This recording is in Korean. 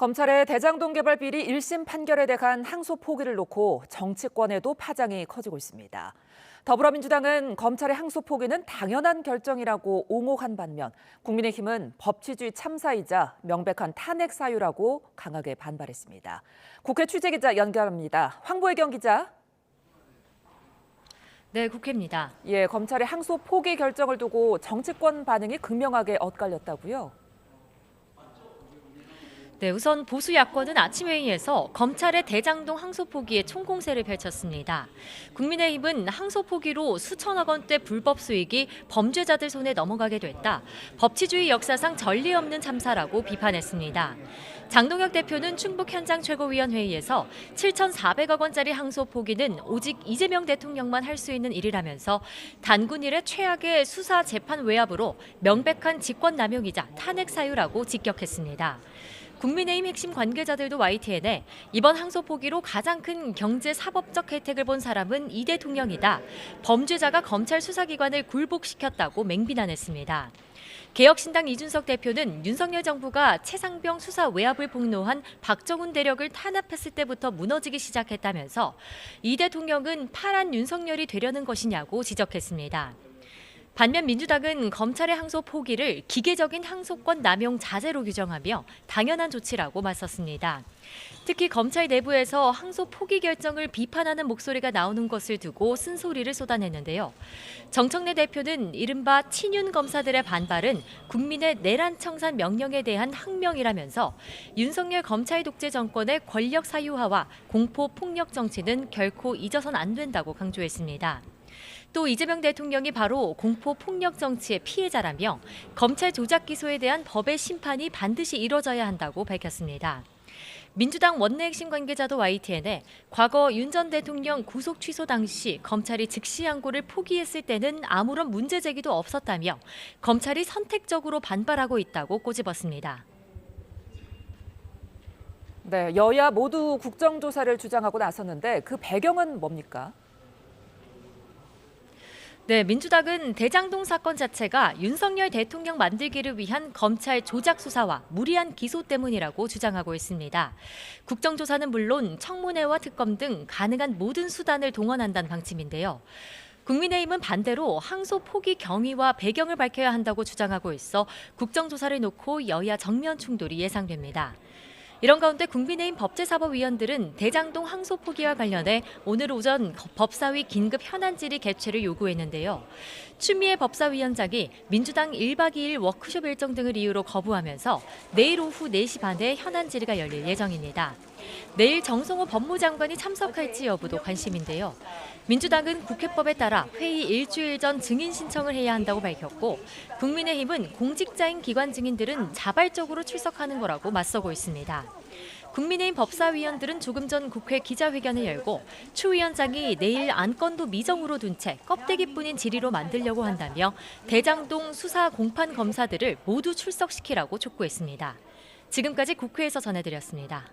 검찰의 대장동 개발 비리 1심 판결에 대한 항소 포기를 놓고 정치권에도 파장이 커지고 있습니다. 더불어민주당은 검찰의 항소 포기는 당연한 결정이라고 옹호한 반면 국민의힘은 법치주의 참사이자 명백한 탄핵 사유라고 강하게 반발했습니다. 국회 취재기자 연결합니다. 황보혜경 기자. 네, 국회입니다. 검찰의 항소 포기 결정을 두고 정치권 반응이 극명하게 엇갈렸다고요? 네, 우선 보수 야권은 아침 회의에서 검찰의 대장동 항소 포기에 총공세를 펼쳤습니다. 국민의힘은 항소 포기로 수천억 원대 불법 수익이 범죄자들 손에 넘어가게 됐다. 법치주의 역사상 전례 없는 참사라고 비판했습니다. 장동혁 대표는 충북 현장 최고위원회의에서 7,400억 원짜리 항소 포기는 오직 이재명 대통령만 할 수 있는 일이라면서 단군 이래 최악의 수사 재판 외압으로 명백한 직권남용이자 탄핵 사유라고 직격했습니다. 국민의힘 핵심 관계자들도 YTN에 이번 항소 포기로 가장 큰 경제 사법적 혜택을 본 사람은 이 대통령이다. 범죄자가 검찰 수사기관을 굴복시켰다고 맹비난했습니다. 개혁신당 이준석 대표는 윤석열 정부가 최상병 수사 외압을 폭로한 박정훈 대력을 탄압했을 때부터 무너지기 시작했다면서 이 대통령은 파란 윤석열이 되려는 것이냐고 지적했습니다. 반면 민주당은 검찰의 항소 포기를 기계적인 항소권 남용 자제로 규정하며 당연한 조치라고 맞섰습니다. 특히 검찰 내부에서 항소 포기 결정을 비판하는 목소리가 나오는 것을 두고 쓴소리를 쏟아냈는데요. 정청래 대표는 이른바 친윤 검사들의 반발은 국민의 내란 청산 명령에 대한 항명이라면서 윤석열 검찰 독재 정권의 권력 사유화와 공포 폭력 정치는 결코 잊어선 안 된다고 강조했습니다. 또 이재명 대통령이 바로 공포 폭력 정치의 피해자라며 검찰 조작 기소에 대한 법의 심판이 반드시 이뤄져야 한다고 밝혔습니다. 민주당 원내 핵심 관계자도 YTN에 과거 윤 전 대통령 구속 취소 당시 검찰이 즉시 항고를 포기했을 때는 아무런 문제 제기도 없었다며 검찰이 선택적으로 반발하고 있다고 꼬집었습니다. 네, 여야 모두 국정조사를 주장하고 나섰는데 그 배경은 뭡니까? 네, 민주당은 대장동 사건 자체가 윤석열 대통령 만들기를 위한 검찰 조작 수사와 무리한 기소 때문이라고 주장하고 있습니다. 국정조사는 물론 청문회와 특검 등 가능한 모든 수단을 동원한다는 방침인데요. 국민의힘은 반대로 항소 포기 경위와 배경을 밝혀야 한다고 주장하고 있어 국정조사를 놓고 여야 정면 충돌이 예상됩니다. 이런 가운데 국민의힘 법제사법위원들은 대장동 항소 포기와 관련해 오늘 오전 법사위 긴급 현안 질의 개최를 요구했는데요. 추미애 법사위원장이 민주당 1박 2일 워크숍 일정 등을 이유로 거부하면서 내일 오후 4시 반에 현안 질의가 열릴 예정입니다. 내일 정성호 법무장관이 참석할지 여부도 관심인데요. 민주당은 국회법에 따라 회의 일주일 전 증인 신청을 해야 한다고 밝혔고 국민의힘은 공직자인 기관 증인들은 자발적으로 출석하는 거라고 맞서고 있습니다. 국민의힘 법사위원들은 조금 전 국회 기자회견을 열고 추 위원장이 내일 안건도 미정으로 둔 채 껍데기뿐인 질의로 만들려고 한다며 대장동 수사 공판 검사들을 모두 출석시키라고 촉구했습니다. 지금까지 국회에서 전해드렸습니다.